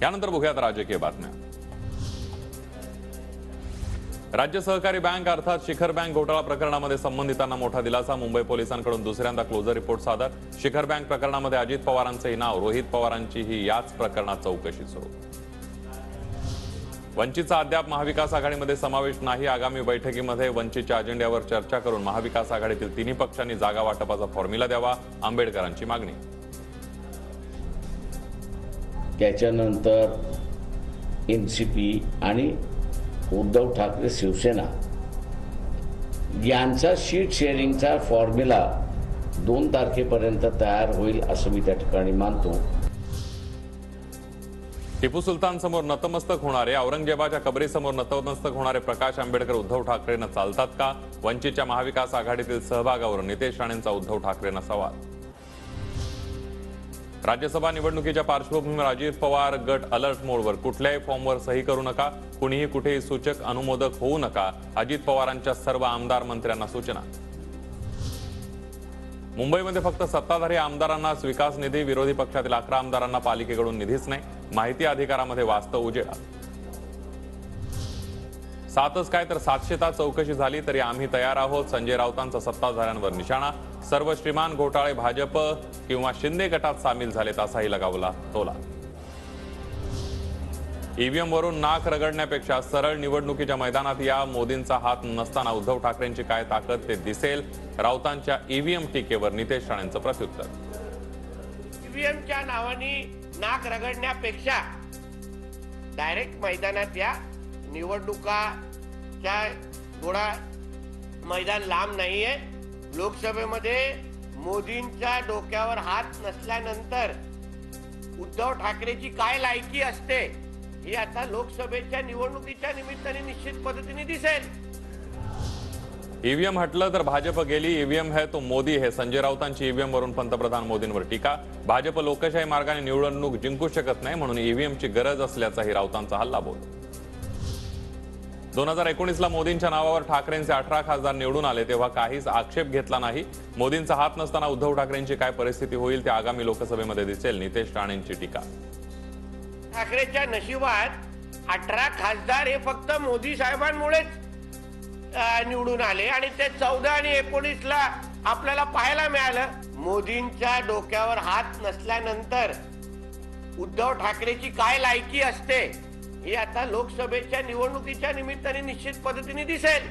यानंतर बघूयात राजकीय बातम्या। राज्य सहकारी बँक अर्थात शिखर बँक घोटाळा प्रकरणामध्ये संबंधितांना मोठा दिलासा। मुंबई पोलिसांकडून दुसऱ्यांदा क्लोजर रिपोर्ट सादर। शिखर बँक प्रकरणामध्ये अजित पवारांचेही नाव, रोहित पवारांचीही याच प्रकरणात चौकशी सुरू। वंचितचा अद्याप महाविकास आघाडीमध्ये समावेश नाही। आगामी बैठकीमध्ये वंचितच्या अजेंड्यावर चर्चा करून महाविकास आघाडीतील तिन्ही पक्षांनी जागा वाटपाचा फॉर्म्युला द्यावा, आंबेडकरांची मागणी। त्याच्यानंतर एनसीपी आणि उद्धव ठाकरे शिवसेना यांचा सीट शेअरिंगचा फॉर्म्युला 2 तारखेपर्यंत तयार होईल असं मी त्या ठिकाणी मानतो। टिपू सुलतान समोर नतमस्तक होणारे, औरंगजेबाच्या कबरीसमोर नतमस्तक होणारे प्रकाश आंबेडकर उद्धव ठाकरेंना चालतात का? वंचितच्या महाविकास आघाडीतील सहभागावर नितेश राणेंचा उद्धव ठाकरेंना सवाल। राज्यसभा निवडणुकीच्या पार्श्वभूमीवर अजित पवार गट अलर्ट मोडवर। कुठल्याही फॉर्मवर सही करू नका, कुणीही कुठेही सूचक अनुमोदक होऊ नका, अजित पवारांच्या सर्व आमदार मंत्र्यांना सूचना। मुंबईमध्ये फक्त सत्ताधारी आमदारांनाच विकास निधी, विरोधी पक्षातील 11 आमदारांना पालिकेकडून निधीच नाही। माहिती अधिकारामध्ये वास्तव उजेडा। 7च काय तर 700 चौकशी झाली तरी आम्ही तयार आहोत, संजय राऊतांचा सत्ताधाऱ्यांवर निशाणा। सर्व श्रीमान घोटाळे भाजप किंवा शिंदे गटात सामील झालेत असाही लगावला तोला। ईव्हीएम वरून नाक रगडण्यापेक्षा सरळ निवडणुकीच्या मैदानात या, मोदींचा हात नसताना उद्धव ठाकरेंची काय ताकद ते दिसेल। राऊतांच्या ईव्हीएम टीकेवर नितेश राणेंचं प्रत्युत्तर। ईव्हीएमच्या नावाने नाक रगडण्यापेक्षा डायरेक्ट मैदानात या, निवडणुकाच्या थोडा मैदान लांब नाहीये। लोकसभेमध्ये मोदींच्या डोक्यावर हात नसल्यानंतर उद्धव ठाकरेची काय लायकी असते हे आता लोकसभेच्या निवडणुकीच्या निमित्ताने निश्चित पद्धतीने दिसेल। ईव्हीएम हटलं तर भाजप गेली, ईव्हीएम है तो मोदी है। संजय राऊतांची ईव्हीएम वरून पंतप्रधान मोदींवर टीका। भाजप लोकशाही मार्गाने निवडणूक जिंकू शकत नाही म्हणून ईव्हीएमची गरज असल्याचाही राऊतांचा हल्लाबोल। 2019ला मोदींच्या नावावर ठाकरेंचे 18 खासदार निवडून आले तेव्हा काहीच आक्षेप घेतला नाही। मोदींचा हात नसताना उद्धव ठाकरेंची काय परिस्थिती होईल ते आगामी लोकसभेमध्ये दिसेल, नितेश राणेंची टीका। ठाकरेच्या नशिबात 18 खासदार हे फक्त मोदी साहेबांमुळेच निवडून आले आणि ते 14 आणि 19ला आपल्याला पाहायला मिळालं। मोदींच्या डोक्यावर हात नसल्यानंतर उद्धव ठाकरेची काय लायकी असते हे आता लोकसभेच्या निवडणुकीच्या निमित्ताने निश्चित पद्धतीने दिसेल।